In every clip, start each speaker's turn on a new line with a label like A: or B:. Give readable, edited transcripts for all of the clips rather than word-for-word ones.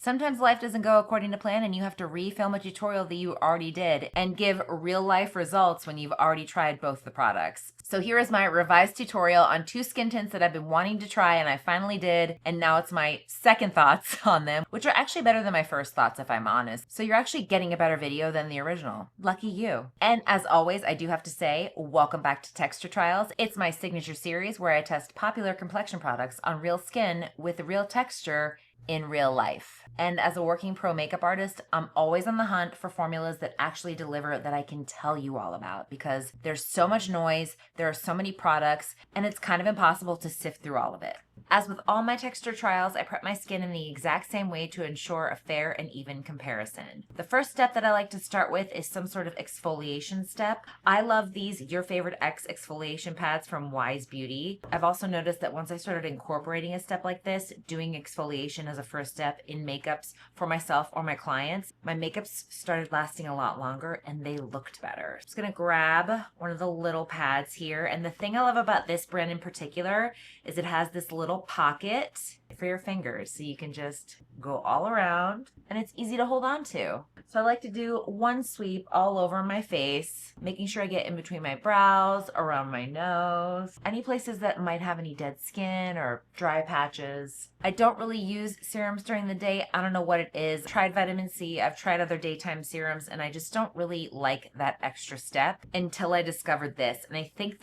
A: Sometimes life doesn't go according to plan and you have to refilm a tutorial that you already did and give real life results when you've already tried both the products. So here is my revised tutorial on 2 skin tints that I've been wanting to try and I finally did, and now it's my second thoughts on them, which are actually better than my first thoughts if I'm honest. So you're actually getting a better video than the original. Lucky you. And as always, I do have to say, welcome back to Texture Trials. It's my signature series where I test popular complexion products on real skin with real texture in real life. And as a working pro makeup artist, I'm always on the hunt for formulas that actually deliver that I can tell you all about, because there's so much noise, there are so many products, and it's kind of impossible to sift through all of it. As with all my texture trials, I prep my skin in the exact same way to ensure a fair and even comparison. The first step that I like to start with is some sort of exfoliation step. I love these Your Favorite X exfoliation pads from Wise Beauty. I've also noticed that once I started incorporating a step like this, doing exfoliation as a first step in makeups for myself or my clients, my makeups started lasting a lot longer and they looked better. Just gonna grab one of the little pads here, and the thing I love about this brand in particular is it has this little pocket for your fingers, so you can just go all around and it's easy to hold on to. So I like to do one sweep all over my face, making sure I get in between my brows, around my nose, any places that might have any dead skin or dry patches. I don't really use serums during the day. I don't know what it is. I've tried vitamin C, I've tried other daytime serums, and I just don't really like that extra step until I discovered this. And I think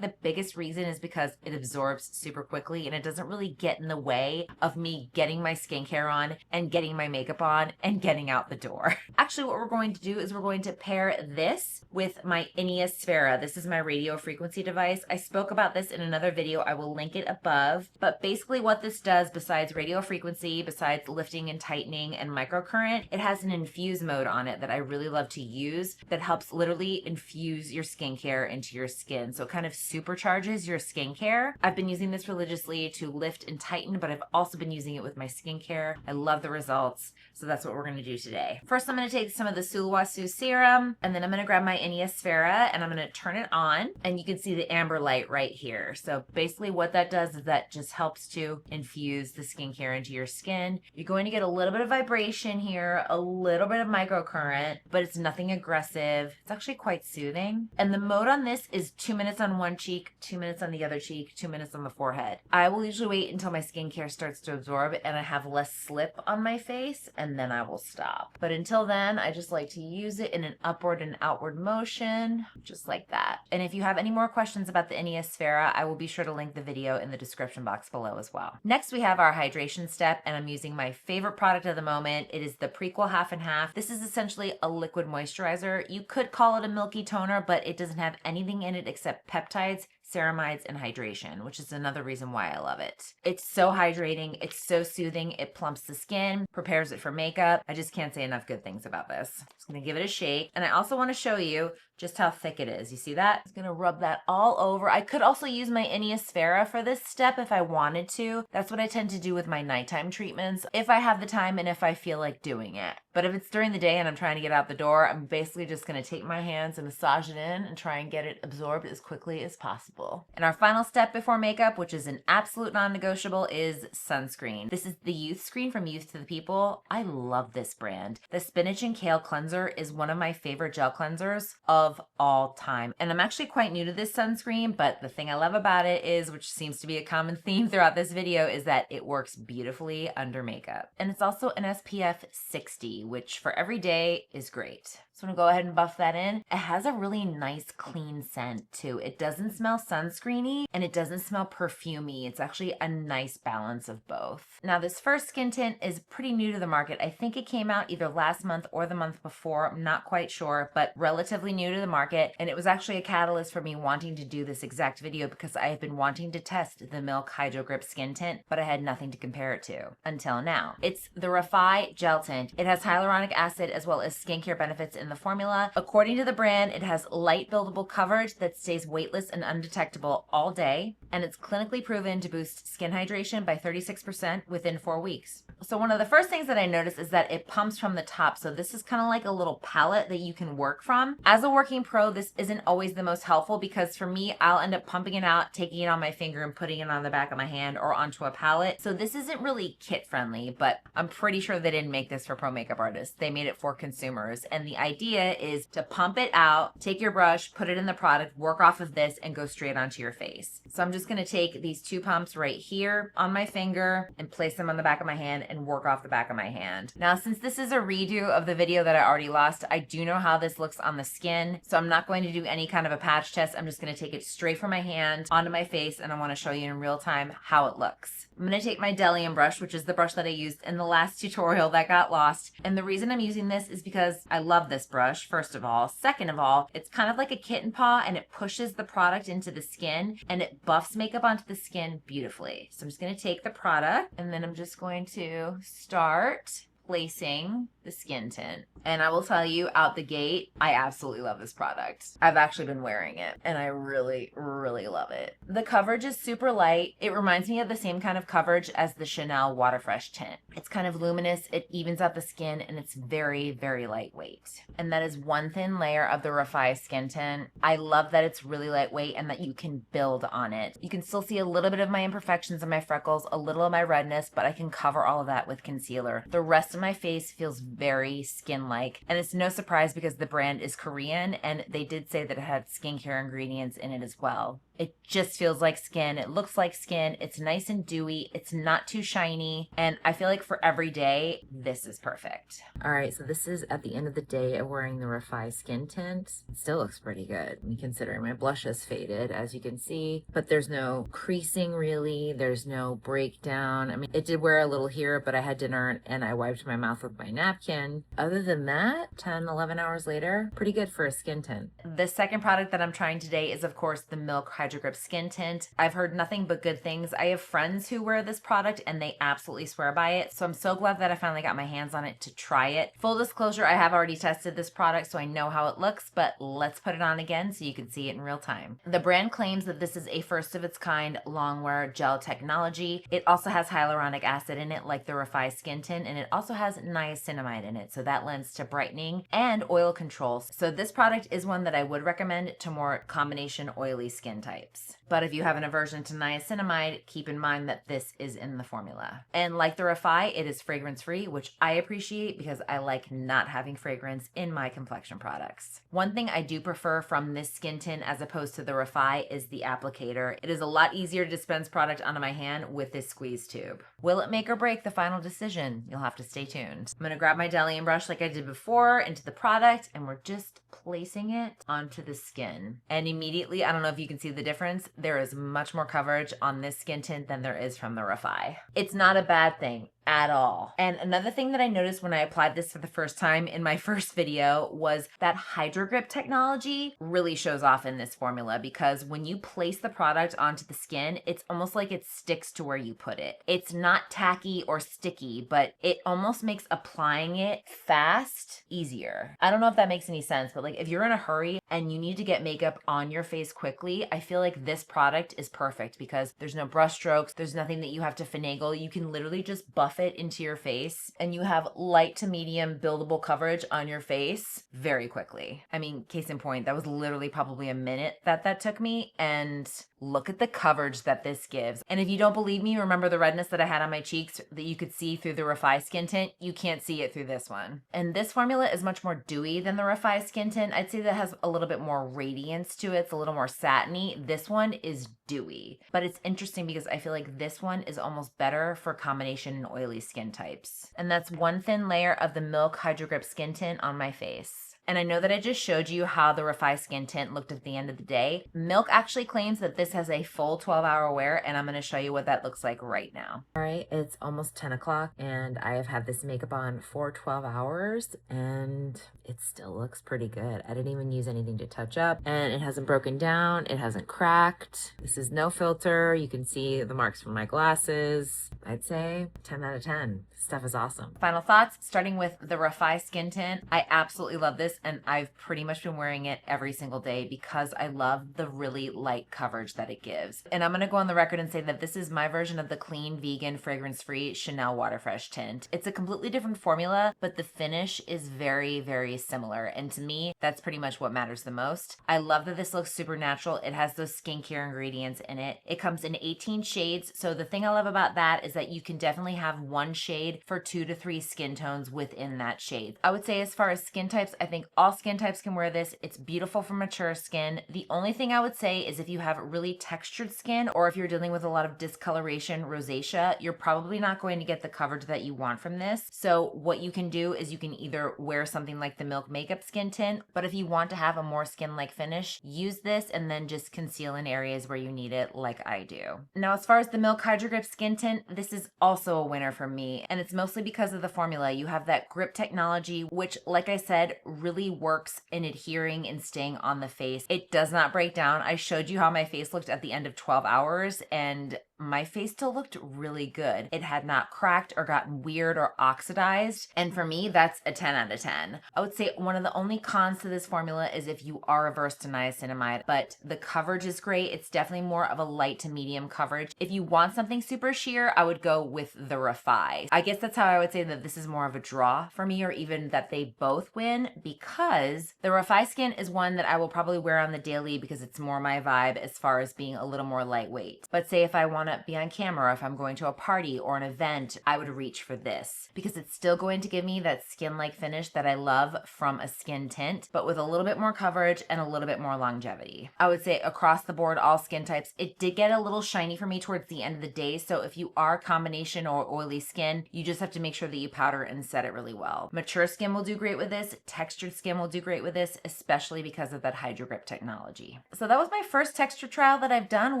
A: the biggest reason is because it absorbs super quickly and it doesn't really get in the way of me getting my skincare on and getting my makeup on and getting out the door. Actually, what we're going to do is we're going to pair this with my Sphera. This is my radio frequency device. I spoke about this in another video. I will link it above. But basically what this does, besides radio frequency, besides lifting and tightening and microcurrent, it has an infuse mode on it that I really love to use that helps literally infuse your skincare into your skin. So it kind of supercharges your skincare. I've been using this religiously to lift and tighten, but I've also been using it with my skincare. I love the results. So that's what we're going to do today. First, I'm going to take some of the Sulwhasoo serum, and then I'm going to grab my Sphera and I'm going to turn it on, and you can see the amber light right here. So basically what that does is that just helps to infuse the skincare into your skin. You're going to get a little bit of vibration here, a little bit of microcurrent, but it's nothing aggressive. It's actually quite soothing. And the mode on this is 2 minutes on one cheek, 2 minutes on the other cheek, 2 minutes on the forehead. I will usually wait until my skincare starts to absorb and I have less slip on my face, and then I will stop. But until then, I just like to use it in an upward and outward motion, just like that. And if you have any more questions about the Sphera, I will be sure to link the video in the description box below as well. Next, we have our hydration step, and I'm using my favorite product of the moment. It is the Prequel Half and Half. This is essentially a liquid moisturizer. You could call it a milky toner, but it doesn't have anything in it except peptides, ceramides, and hydration, which is another reason why I love it. It's so hydrating, it's so soothing, it plumps the skin, prepares it for makeup. I just can't say enough good things about this. Just gonna give it a shake. And I also wanna show you just how thick it is. You see that? I'm gonna rub that all over. I could also use my Sphera for this step if I wanted to. That's what I tend to do with my nighttime treatments, if I have the time and if I feel like doing it. But if it's during the day and I'm trying to get out the door, I'm basically just gonna take my hands and massage it in and try and get it absorbed as quickly as possible. And our final step before makeup, which is an absolute non-negotiable, is sunscreen. This is the Youth Screen from Youth to the People. I love this brand. The Spinach and Kale Cleanser is one of my favorite gel cleansers of all time. And I'm actually quite new to this sunscreen, but the thing I love about it is, which seems to be a common theme throughout this video, is that it works beautifully under makeup. And it's also an SPF 60, which for every day is great. So I'm gonna go ahead and buff that in. It has a really nice clean scent too. It doesn't smell sunscreeny and it doesn't smell perfumey. It's actually a nice balance of both. Now this first skin tint is pretty new to the market. I think it came out either last month or the month before. I'm not quite sure, but relatively new to the market. And it was actually a catalyst for me wanting to do this exact video because I have been wanting to test the Milk Hydro Grip Skin Tint, but I had nothing to compare it to until now. It's the Refy Gel Tint. It has hyaluronic acid as well as skincare benefits in the formula. According to the brand, it has light buildable coverage that stays weightless and undetectable all day, and it's clinically proven to boost skin hydration by 36% within 4 weeks. So one of the first things that I noticed is that it pumps from the top. So this is kind of like a little palette that you can work from. As a working working pro, this isn't always the most helpful because for me, I'll end up pumping it out, taking it on my finger and putting it on the back of my hand or onto a palette. So this isn't really kit friendly, but I'm pretty sure they didn't make this for pro makeup artists. They made it for consumers. And the idea is to pump it out, take your brush, put it in the product, work off of this and go straight onto your face. So I'm just gonna take these 2 pumps right here on my finger and place them on the back of my hand and work off the back of my hand. Now, since this is a redo of the video that I already lost, I do know how this looks on the skin. So I'm not going to do any kind of a patch test. I'm just gonna take it straight from my hand onto my face and I wanna show you in real time how it looks. I'm gonna take my Delium brush, which is the brush that I used in the last tutorial that got lost. And the reason I'm using this is because I love this brush, first of all. Second of all, it's kind of like a kitten paw and it pushes the product into the skin and it buffs makeup onto the skin beautifully. So I'm just gonna take the product and then I'm just going to start placing the skin tint. And I will tell you out the gate, I absolutely love this product. I've actually been wearing it and I really, really love it. The coverage is super light. It reminds me of the same kind of coverage as the Chanel Water Fresh tint. It's kind of luminous, it evens out the skin, and it's very, very lightweight. And that is one thin layer of the Refy Skin Tint. I love that it's really lightweight and that you can build on it. You can still see a little bit of my imperfections and my freckles, a little of my redness, but I can cover all of that with concealer. The rest of my face feels very skin-like, and it's no surprise because the brand is Korean and they did say that it had skincare ingredients in it as well. It just feels like skin. It looks like skin. It's nice and dewy. It's not too shiny. And I feel like for every day, this is perfect. All right, so this is at the end of the day of wearing the Refy Skin Tint. It still looks pretty good, considering my blush has faded, as you can see. But there's no creasing, really. There's no breakdown. I mean, it did wear a little here, but I had dinner and I wiped my mouth with my napkin. Other than that, 10, 11 hours later, pretty good for a skin tint. The second product that I'm trying today is, of course, the Milk Hydro Grip Skin Tint. I've heard nothing but good things. I have friends who wear this product and they absolutely swear by it. So I'm so glad that I finally got my hands on it to try it. Full disclosure, I have already tested this product, so I know how it looks, but let's put it on again so you can see it in real time. The brand claims that this is a first of its kind longwear gel technology. It also has hyaluronic acid in it like the Refy Skin Tint, and it also has niacinamide in it. So that lends to brightening and oil control. So this product is one that I would recommend to more combination oily skin types. But if you have an aversion to niacinamide, keep in mind that this is in the formula. And like the Refy, it is fragrance free, which I appreciate because I like not having fragrance in my complexion products. One thing I do prefer from this skin tint as opposed to the Refy is the applicator. It is a lot easier to dispense product onto my hand with this squeeze tube. Will it make or break the final decision? You'll have to stay tuned. I'm gonna grab my Delium brush like I did before into the product, and we're just placing it onto the skin. And immediately, I don't know if you can see the difference, there is much more coverage on this skin tint than there is from the Refy. It's not a bad thing at all. And another thing that I noticed when I applied this for the first time in my first video was that Hydro Grip technology really shows off in this formula, because when you place the product onto the skin, it's almost like it sticks to where you put it. It's not tacky or sticky, but it almost makes applying it fast easier. I don't know if that makes any sense, but like if you're in a hurry and you need to get makeup on your face quickly, I feel like this product is perfect because there's no brush strokes, there's nothing that you have to finagle. You can literally just buff it into your face and you have light to medium buildable coverage on your face very quickly. I mean, case in point, that was literally probably a minute that took me, and look at the coverage that this gives. And if you don't believe me, remember the redness that I had on my cheeks that you could see through the Refy Skin Tint? You can't see it through this one. And this formula is much more dewy than the Refy Skin Tint. I'd say that has a little bit more radiance to it. It's a little more satiny. This one is dewy. But it's interesting because I feel like this one is almost better for combination and oily skin types. And that's one thin layer of the Milk Hydro Grip Skin Tint on my face. And I know that I just showed you how the Refy Skin Tint looked at the end of the day. Milk actually claims that this has a full 12-hour wear, and I'm going to show you what that looks like right now. All right, it's almost 10 o'clock, and I have had this makeup on for 12 hours, and it still looks pretty good. I didn't even use anything to touch up, and it hasn't broken down. It hasn't cracked. This is no filter. You can see the marks from my glasses. I'd say 10 out of 10. Stuff is awesome. Final thoughts, starting with the Refy Skin Tint. I absolutely love this. and I've pretty much been wearing it every single day because I love the really light coverage that it gives. And I'm going to go on the record and say that this is my version of the clean, vegan, fragrance-free Chanel Waterfresh tint. It's a completely different formula, but the finish is very, very similar. And to me, that's pretty much what matters the most. I love that this looks super natural. It has those skincare ingredients in it. It comes in 18 shades. So the thing I love about that is that you can definitely have one shade for 2 to 3 skin tones within that shade. I would say as far as skin types, I think all skin types can wear this. It's beautiful for mature skin. The only thing I would say is if you have really textured skin or if you're dealing with a lot of discoloration, rosacea, you're probably not going to get the coverage that you want from this. So what you can do is you can either wear something like the Milk Makeup Skin Tint, but if you want to have a more skin-like finish, use this and then just conceal in areas where you need it like I do. Now, as far as the Milk Hydro Grip Skin Tint, this is also a winner for me, and it's mostly because of the formula. You have that grip technology, which, like I said, really works in adhering and staying on the face. It does not break down. I showed you how my face looked at the end of 12 hours, and my face still looked really good. It had not cracked or gotten weird or oxidized. And for me, that's a 10 out of 10. I would say one of the only cons to this formula is if you are averse to niacinamide, but the coverage is great. It's definitely more of a light to medium coverage. If you want something super sheer, I would go with the Refy. I guess that's how I would say that this is more of a draw for me, or even that they both win, because the Refy Skin is one that I will probably wear on the daily because it's more my vibe as far as being a little more lightweight. But say if I want to be on camera, if I'm going to a party or an event, I would reach for this because it's still going to give me that skin-like finish that I love from a skin tint, but with a little bit more coverage and a little bit more longevity. I would say across the board, all skin types, it did get a little shiny for me towards the end of the day. So if you are combination or oily skin, you just have to make sure that you powder and set it really well. Mature skin will do great with this. Textured skin will do great with this, especially because of that Hydro Grip technology. So that was my first texture trial that I've done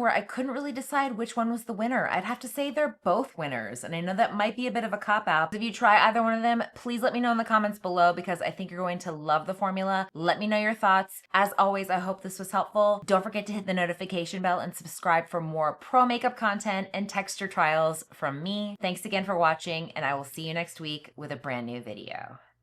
A: where I couldn't really decide which one was the winner. I'd have to say they're both winners, and I know that might be a bit of a cop-out. If you try either one of them, please let me know in the comments below because I think you're going to love the formula. Let me know your thoughts. As always, I hope this was helpful. Don't forget to hit the notification bell and subscribe for more pro makeup content and texture trials from me. Thanks again for watching, and I will see you next week with a brand new video.